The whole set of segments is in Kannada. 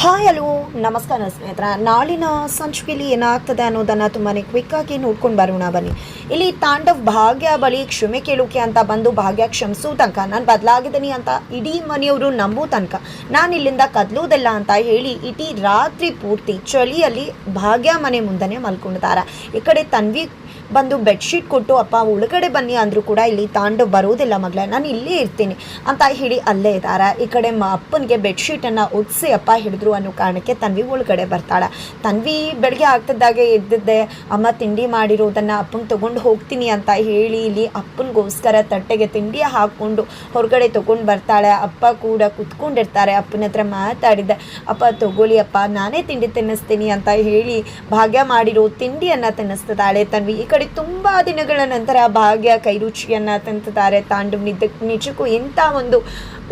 ಹಾಯ್ ಹಲೋ ನಮಸ್ಕಾರ ಸ್ನೇಹಿತರ. ನಾಳಿನ ಸಂಚಿಕೆಯಲ್ಲಿ ಏನಾಗ್ತದೆ ಅನ್ನೋದನ್ನು ತುಂಬಾ ಕ್ವಿಕ್ಕಾಗಿ ನೋಡ್ಕೊಂಡು ಬರೋಣ ಬನ್ನಿ. ಇಲ್ಲಿ ತಾಂಡವ್ ಭಾಗ್ಯ ಬಳಿ ಕ್ಷಮೆ ಕೇಳೋಕೆ ಅಂತ ಬಂದು ಭಾಗ್ಯ ಕ್ಷಮಿಸೋ ತನಕ ನಾನು ಬದಲಾಗಿದ್ದೀನಿ ಅಂತ ಇಡೀ ಮನೆಯವರು ನಂಬೋ ತನಕ ನಾನು ಇಲ್ಲಿಂದ ಕದಲೋದಿಲ್ಲ ಅಂತ ಹೇಳಿ ಇಡೀ ರಾತ್ರಿ ಪೂರ್ತಿ ಚಳಿಯಲ್ಲಿ ಭಾಗ್ಯ ಮನೆ ಮುಂದೆನೇ ಮಲ್ಕೊಂಡಿದ್ದಾರೆ. ಈ ಕಡೆ ತನ್ವಿ ಬಂದು ಬೆಡ್ಶೀಟ್ ಕೊಟ್ಟು ಅಪ್ಪ ಒಳಗಡೆ ಬನ್ನಿ ಅಂದರೂ ಕೂಡ ಇಲ್ಲಿ ತಾಂಡವ್ ಬರೋದಿಲ್ಲ ಮಗಳೇ, ನಾನು ಇಲ್ಲೇ ಇರ್ತೀನಿ ಅಂತ ಹೇಳಿ ಅಲ್ಲೇ ಇದ್ದಾರೆ. ಈ ಕಡೆ ಅಪ್ಪನಿಗೆ ಬೆಡ್ಶೀಟನ್ನು ಒದಿಸಿ ಅಪ್ಪ ಹಿಡಿದ್ರು ಅನ್ನೋ ಕಾರಣಕ್ಕೆ ತನ್ವಿ ಒಳಗಡೆ ಬರ್ತಾಳೆ. ತನ್ವಿ ಬೆಳಗ್ಗೆ ಆಗ್ತಿದ್ದಾಗೆ ಎದ್ದಿದ್ದೆ, ಅಮ್ಮ ತಿಂಡಿ ಮಾಡಿರೋದನ್ನು ಅಪ್ಪನಿಗೆ ತೊಗೊಂಡು ಹೋಗ್ತೀನಿ ಅಂತ ಹೇಳಿ ಇಲ್ಲಿ ಅಪ್ಪನಿಗೋಸ್ಕರ ತಟ್ಟೆಗೆ ತಿಂಡಿ ಹಾಕ್ಕೊಂಡು ಹೊರಗಡೆ ತೊಗೊಂಡು ಬರ್ತಾಳೆ. ಅಪ್ಪ ಕೂಡ ಕುತ್ಕೊಂಡಿರ್ತಾರೆ. ಅಪ್ಪನ ಹತ್ರ ಮಾತಾಡಿದ್ದೆ, ಅಪ್ಪ ತೊಗೊಳ್ಳಿ ಅಪ್ಪ ನಾನೇ ತಿಂಡಿ ತಿನ್ನಿಸ್ತೀನಿ ಅಂತ ಹೇಳಿ ಭಾಗ್ಯ ಮಾಡಿರೋ ತಿಂಡಿಯನ್ನು ತಿನ್ನಿಸ್ತಿದ್ದಾಳೆ ತನ್ವಿ. ಈ ಕಡೆ ತುಂಬಾ ದಿನಗಳ ನಂತರ ಭಾಗ್ಯ ಕೈ ರುಚಿಯನ್ನ ತಂತಿದ್ದಾರೆ. ತಾಂಡವ್ ನಿಜಕ್ಕೂ ಎಂಥ ಒಂದು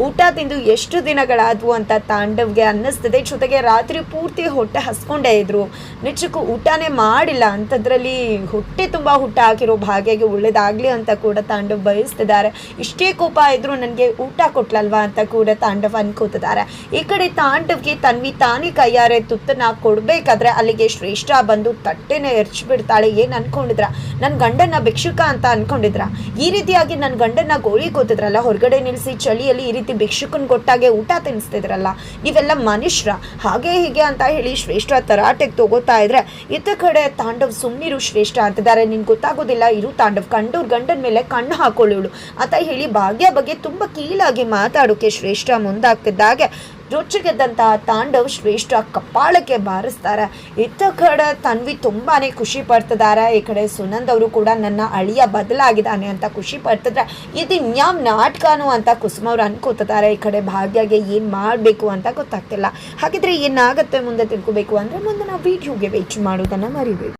ಊಟ ತಿಂದು ಎಷ್ಟು ದಿನಗಳಾದವು ಅಂತ ತಾಂಡವ್ಗೆ ಅನ್ನಿಸ್ತದೆ. ಜೊತೆಗೆ ರಾತ್ರಿ ಪೂರ್ತಿ ಹೊಟ್ಟೆ ಹಸ್ಕೊಂಡೇ ಇದ್ರು, ನಿಜಕ್ಕೂ ಊಟನೇ ಮಾಡಿಲ್ಲ ಅಂಥದ್ರಲ್ಲಿ ಹೊಟ್ಟೆ ತುಂಬ ಊಟ ಹಾಕಿರೋ ಭಾಗ್ಯಗೆ ಒಳ್ಳೇದಾಗಲಿ ಅಂತ ಕೂಡ ತಾಂಡವ್ ಬಯಸ್ತಿದ್ದಾರೆ. ಇಷ್ಟೇ ಕೋಪ ಇದ್ರು ನನಗೆ ಊಟ ಕೊಟ್ಲಲ್ವಾ ಅಂತ ಕೂಡ ತಾಂಡವ್ ಅನ್ಕೋತಿದ್ದಾರೆ. ಈ ಕಡೆ ತಾಂಡವ್ಗೆ ತನ್ವಿ ತಾನೇ ಕೈಯಾರೆ ತುತ್ತನ್ನ ಕೊಡಬೇಕಾದ್ರೆ ಅಲ್ಲಿಗೆ ಶ್ರೇಷ್ಠ ಬಂದು ತಟ್ಟೆನೇ ಎರಚಿಬಿಡ್ತಾಳೆ. ಏನು ಅನ್ಕೊಂಡಿದ್ರ, ನನ್ನ ಗಂಡನ ಭಿಕ್ಷುಕ ಅಂತ ಅನ್ಕೊಂಡಿದ್ರ? ಈ ರೀತಿಯಾಗಿ ನನ್ನ ಗಂಡನ ಗೋಳಿ ಕೂತಿದ್ರಲ್ಲ, ಹೊರಗಡೆ ನಿಲ್ಲಿಸಿ ಚಳಿಯಲ್ಲಿ ಈ ರೀತಿ ಭಿಕ್ಷುಕನ್ ಕೊಟ್ಟಾಗೆ ಊಟ ತಿನ್ನಿಸ್ತಿದ್ರಲ್ಲ, ನೀವೆಲ್ಲ ಮನುಷ್ಯರ ಹಾಗೆ ಹೀಗೆ ಅಂತ ಹೇಳಿ ಶ್ರೇಷ್ಠ ತರಾಟೆಗೆ ತಗೋತಾ ಇದ್ರೆ ಇತ್ತ ಕಡೆ ತಾಂಡವ್ ಸುಮ್ಮನಿರು ಶ್ರೇಷ್ಠ ಅಂತಿದ್ದಾರೆ. ನಿನ್ಗೆ ಗೊತ್ತಾಗೋದಿಲ್ಲ ಇರು ತಾಂಡವ್, ಕಂಡೂರ್ ಗಂಡನ ಮೇಲೆ ಕಣ್ಣು ಹಾಕೊಳ್ಳೋಳು ಅಂತ ಹೇಳಿ ಭಾಗ್ಯ ಬಗ್ಗೆ ತುಂಬಾ ಕೀಳಾಗಿ ಮಾತಾಡೋಕೆ ಶ್ರೇಷ್ಠ ಮುಂದಾಗ್ತಿದ್ದಾಗೆ ರೊಚ್ಚಿಗೆದ್ದಂತಹ ತಾಂಡವ್ ಶ್ರೇಷ್ಠ ಕಪ್ಪಾಳಕ್ಕೆ ಬಾರಿಸ್ತಾರೆ. ಇತ್ತ ಕಡೆ ತನ್ವಿ ತುಂಬಾನೇ ಖುಷಿ ಪಡ್ತಿದ್ದಾರೆ. ಈ ಕಡೆ ಸುನಂದ್ ಅವರು ಕೂಡ ನನ್ನ ಅಳಿಯ ಬದಲಾಗಿದ್ದಾನೆ ಅಂತ ಖುಷಿ ಪಡ್ತಿದ್ರೆ ಇದು ನ್ಯಾಮ್ ನಾಟಕನೂ ಅಂತ ಕುಸುಮ ಅವ್ರು ಅನ್ಕೋತಿದ್ದಾರೆ. ಈ ಕಡೆ ಭಾಗ್ಯಗೆ ಏನು ಮಾಡಬೇಕು ಅಂತ ಗೊತ್ತಾಗ್ತಿಲ್ಲ. ಹಾಗಿದ್ರೆ ಏನಾಗುತ್ತೆ ಮುಂದೆ ತಿಳ್ಕೋಬೇಕು ಅಂದರೆ ಮುಂದೆ ನಾವು ವಿಡಿಯೋಗೆ ವೇಟ್ ಮಾಡೋದನ್ನು ಮರಿಬೇಕು.